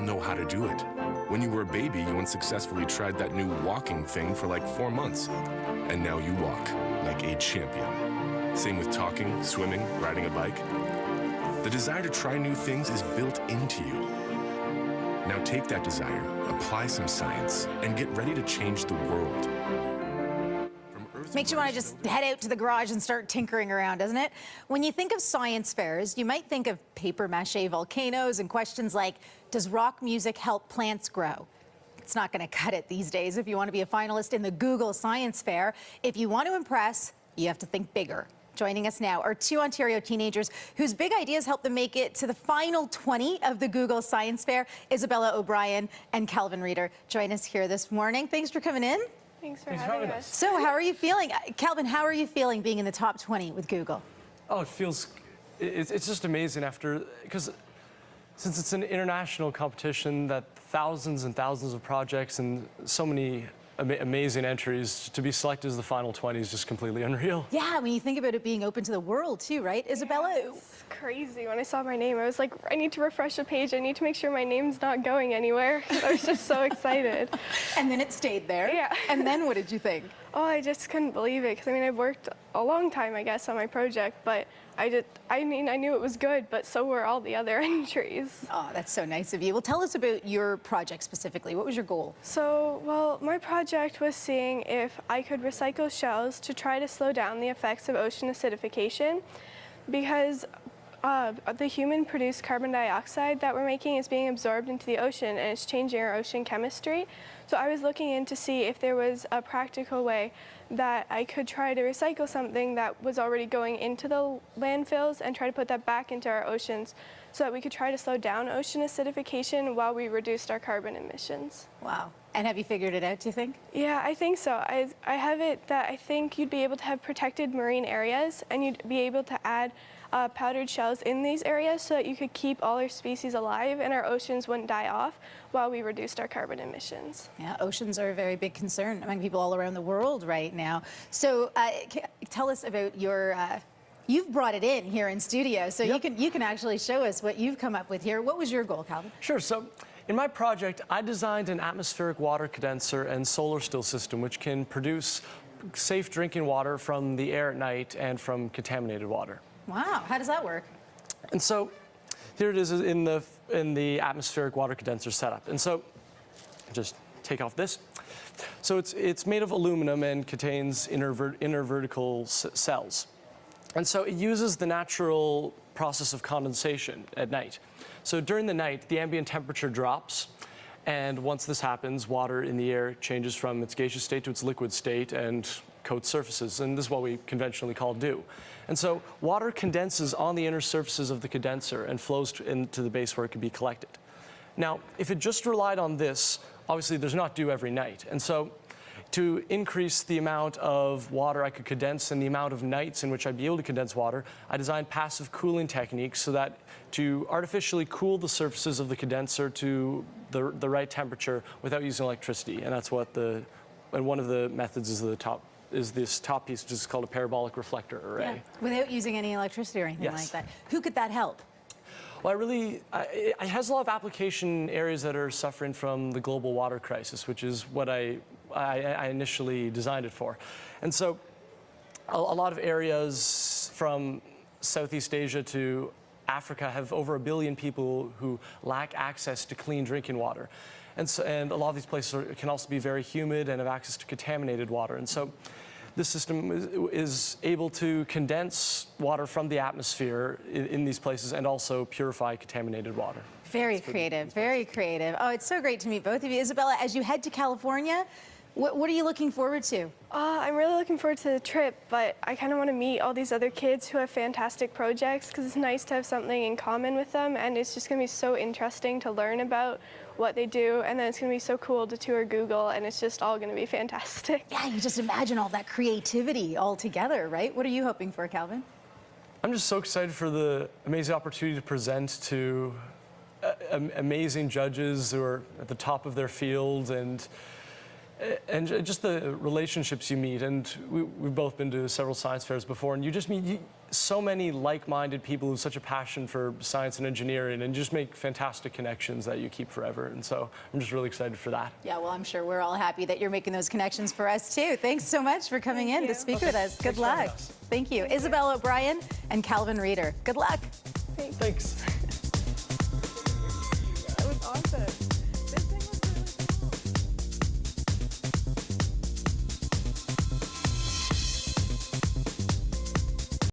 know how to do it. When you were a baby, you unsuccessfully tried that new walking thing for like 4 months. And now you walk like a champion. Same with talking, swimming, riding a bike. The desire to try new things is built into you. Now take that desire, apply some science, and get ready to change the world. Makes you want to just head out to the garage and start tinkering around, doesn't it? When you think of science fairs, you might think of paper mache volcanoes and questions like, does rock music help plants grow? It's not going to cut it these days if you want to be a finalist in the Google Science Fair. If you want to impress, you have to think bigger. Joining us now are 2 Ontario teenagers whose big ideas helped them make it to the final 20 of the Google Science Fair. Isabella O'Brien and Calvin Rieder join us here this morning. Thanks for coming in. Thanks for having us. So how are you feeling? Calvin, how are you feeling being in the top 20 with Google? Oh, it's just amazing because since it's an international competition that thousands and thousands of projects and so many amazing entries, to be selected as the final 20 is just completely unreal. Yeah, when you think about it being open to the world too, right? Isabella? Yeah, it's crazy. When I saw my name, I was like, I need to refresh the page. I need to make sure my name's not going anywhere. I was just so excited. And then it stayed there. Yeah. And then what did you think? Oh, I just couldn't believe it. Because I mean, I've worked a long time, I guess, on my project, but I knew it was good, but so were all the other entries. Oh, that's so nice of you. Well, tell us about your project specifically. What was your goal? So, well, my project was seeing if I could recycle shells to try to slow down the effects of ocean acidification, because the human-produced carbon dioxide that we're making is being absorbed into the ocean, and it's changing our ocean chemistry. So I was looking in to see if there was a practical way that I could try to recycle something that was already going into the landfills and try to put that back into our oceans so that we could try to slow down ocean acidification while we reduced our carbon emissions. Wow. And have you figured it out, do you think? Yeah, I think so. I have it that I think you'd be able to have protected marine areas, and you'd be able to add powdered shells in these areas so that you could keep all our species alive and our oceans wouldn't die off while we reduced our carbon emissions. Yeah, oceans are a very big concern among people all around the world right now. So tell us about your, you've brought it in here in studio, so Yep. you can actually show us what you've come up with here. What was your goal, Calvin? Sure. So in my project, I designed an atmospheric water condenser and solar still system which can produce safe drinking water from the air at night and from contaminated water. Wow, how does that work? And so here it is in the atmospheric water condenser setup. And so just take off this. So it's made of aluminum and contains inner vertical cells. And so it uses the natural process of condensation at night. So during the night, the ambient temperature drops. And once this happens, water in the air changes from its gaseous state to its liquid state and coats surfaces. And this is what we conventionally call dew. And so water condenses on the inner surfaces of the condenser and flows into the base where it can be collected. Now, if it just relied on this, obviously there's not dew every night. And so to increase the amount of water I could condense and the amount of nights in which I'd be able to condense water, I designed passive cooling techniques so that to artificially cool the surfaces of the condenser to the right temperature without using electricity. And that's what one of the methods is this top piece, which is called a parabolic reflector array. Yeah, without using any electricity or anything like that. Who could that help? Well, it has a lot of application areas that are suffering from the global water crisis, which is what I initially designed it for. And so a lot of areas from Southeast Asia to Africa have over 1 billion people who lack access to clean drinking water. And a lot of these places can also be very humid and have access to contaminated water. And so this system is able to condense water from the atmosphere in these places and also purify contaminated water. Very creative, very creative. Oh, it's so great to meet both of you. Isabella, as you head to California, what are you looking forward to? I'm really looking forward to the trip, but I kind of want to meet all these other kids who have fantastic projects because it's nice to have something in common with them, and it's just going to be so interesting to learn about what they do, and then it's going to be so cool to tour Google, and it's just all going to be fantastic. Yeah, you just imagine all that creativity all together, right? What are you hoping for, Calvin? I'm just so excited for the amazing opportunity to present to amazing judges who are at the top of their field and And just the relationships you meet, and we've both been to several science fairs before, and you just meet so many like-minded people who have such a passion for science and engineering, and just make fantastic connections that you keep forever. And so I'm just really excited for that. Yeah, well, I'm sure we're all happy that you're making those connections for us too. Thanks so much for coming in to speak with us. Good luck. Thank you. Isabella O'Brien and Calvin Rieder. Good luck. Thanks. Thanks.